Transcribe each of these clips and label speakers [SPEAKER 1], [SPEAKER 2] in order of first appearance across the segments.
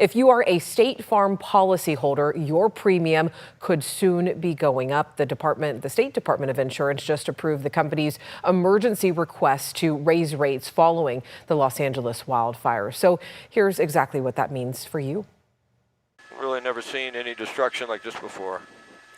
[SPEAKER 1] If you are a State Farm policyholder, your premium could soon be going up. The State Department of Insurance just approved the company's emergency request to raise rates following the Los Angeles wildfires. So here's exactly what that means for you.
[SPEAKER 2] Really never seen any destruction like this before.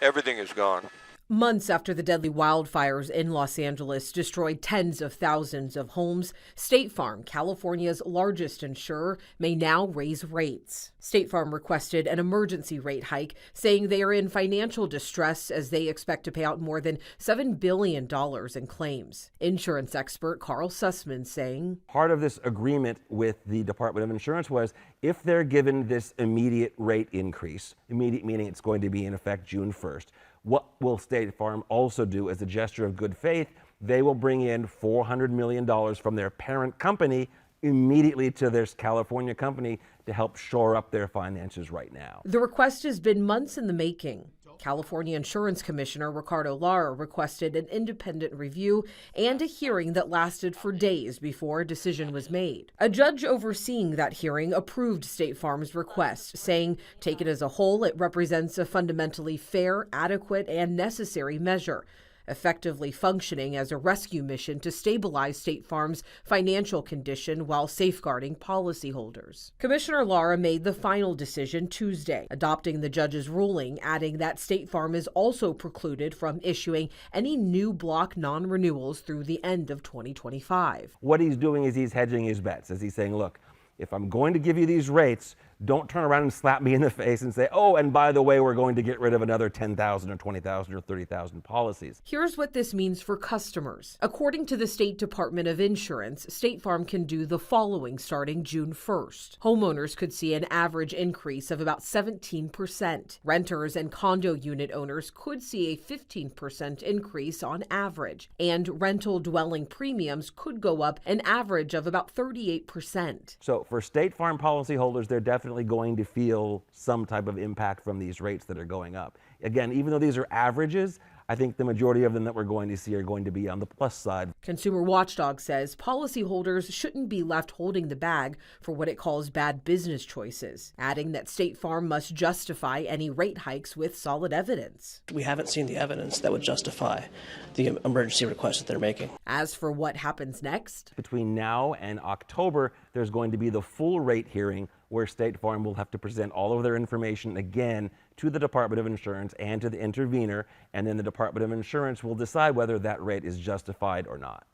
[SPEAKER 2] Everything is gone.
[SPEAKER 1] Months after the deadly wildfires in Los Angeles destroyed tens of thousands of homes, State Farm, California's largest insurer, may now raise rates. State Farm requested an emergency rate hike, saying they are in financial distress as they expect to pay out more than $7 billion in claims. Insurance expert Carl Sussman saying,
[SPEAKER 3] part of this agreement with the Department of Insurance was if they're given this immediate rate increase, immediate meaning it's going to be in effect June 1st, what will State Farm also do as a gesture of good faith? They will bring in $400 million from their parent company immediately to their California company to help shore up their finances right now.
[SPEAKER 1] The request has been months in the making. California Insurance Commissioner Ricardo Lara requested an independent review and a hearing that lasted for days before a decision was made. A judge overseeing that hearing approved State Farm's request, saying, taken as a whole, it represents a fundamentally fair, adequate, and necessary measure, effectively functioning as a rescue mission to stabilize State Farm's financial condition while safeguarding policyholders. Commissioner Lara made the final decision Tuesday, adopting the judge's ruling, adding that State Farm is also precluded from issuing any new block non-renewals through the end of 2025.
[SPEAKER 3] What he's doing is he's hedging his bets, as he's saying, look, if I'm going to give you these rates, don't turn around and slap me in the face and say, oh, and by the way, we're going to get rid of another 10,000 or 20,000 or 30,000 policies.
[SPEAKER 1] Here's what this means for customers. According to the State Department of Insurance, State Farm can do the following starting June 1st. Homeowners could see an average increase of about 17%. Renters and condo unit owners could see a 15% increase on average. And rental dwelling premiums could go up an average of about 38%.
[SPEAKER 3] So for State Farm policyholders, they're definitely going to feel some type of impact from these rates that are going up. Again, even though these are averages, I think the majority of them that we're going to see are going to be on the plus side.
[SPEAKER 1] Consumer Watchdog says policyholders shouldn't be left holding the bag for what it calls bad business choices, adding that State Farm must justify any rate hikes with solid evidence.
[SPEAKER 4] We haven't seen the evidence that would justify the emergency request that they're making.
[SPEAKER 1] As for what happens next?
[SPEAKER 3] Between now and October, there's going to be the full rate hearing where State Farm will have to present all of their information again to the Department of Insurance and to the intervener, and then the Department of Insurance will decide whether that rate is justified or not.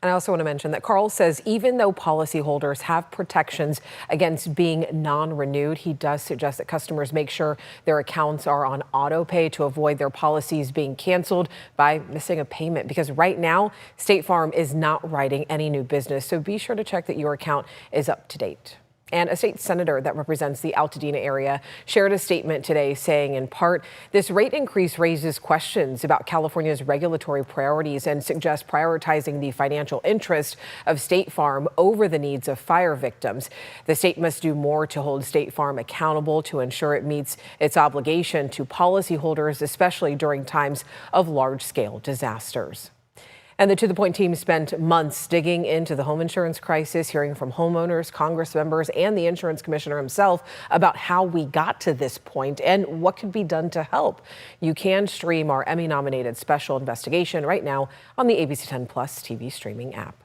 [SPEAKER 1] And I also want to mention that Carl says even though policyholders have protections against being non-renewed, he does suggest that customers make sure their accounts are on auto pay to avoid their policies being canceled by missing a payment. Because right now, State Farm is not writing any new business. So be sure to check that your account is up to date. And a state senator that represents the Altadena area shared a statement today saying, in part, this rate increase raises questions about California's regulatory priorities and suggests prioritizing the financial interest of State Farm over the needs of fire victims. The state must do more to hold State Farm accountable to ensure it meets its obligation to policyholders, especially during times of large-scale disasters. And the To The Point team spent months digging into the home insurance crisis, hearing from homeowners, Congress members, and the insurance commissioner himself about how we got to this point and what could be done to help. You can stream our Emmy-nominated special investigation right now on the ABC 10 Plus TV streaming app.